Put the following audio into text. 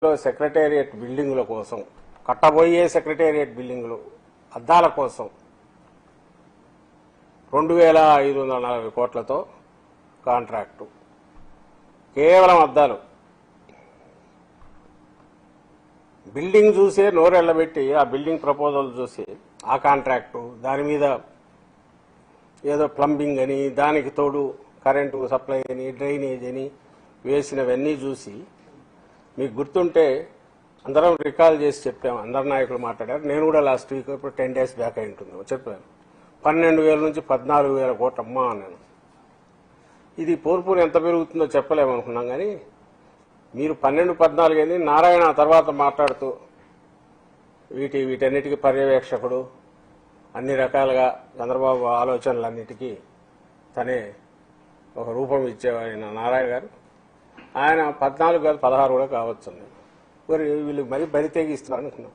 Secretariat బిల్డింగుల కోసం, కట్టబోయే secretariat బిల్డింగులు అద్దాల కోసం 2,540 కోట్లతో కాంట్రాక్టు. కేవలం అద్దాలు. బిల్డింగ్ చూసే నోరెళ్లబెట్టి ఆ బిల్డింగ్ ప్రపోజల్ చూసి ఆ కాంట్రాక్టు, దాని మీద ఏదో ప్లంబింగ్ అని, దానికి తోడు కరెంటు సప్లై అని, డ్రైనేజ్ అని వేసినవన్నీ చూసి మీకు గుర్తుంటే అందరం రికాల్ చేసి చెప్పాము. అందరు నాయకులు మాట్లాడారు. నేను కూడా లాస్ట్ వీక్ ఇప్పుడు 10 days బ్యాక్ అయి ఉంటుంది చెప్పాను. 12,000 నుంచి 14,000 కోట్ల అమ్మా అన్నాను. ఇది పూర్పూరు ఎంత పెరుగుతుందో చెప్పలేమనుకున్నాం. కానీ మీరు 12-14 అయింది. నారాయణ తర్వాత మాట్లాడుతూ వీటన్నిటికీ పర్యవేక్షకుడు, అన్ని రకాలుగా చంద్రబాబు ఆలోచనలన్నిటికీ తనే ఒక రూపం ఇచ్చేవాఆయన నారాయణ గారు. ఆయన 14 కాదు 16 కూడా కావచ్చు. మరి వీళ్ళు మరీ బరి తెగిస్తారు అనుకున్నాం.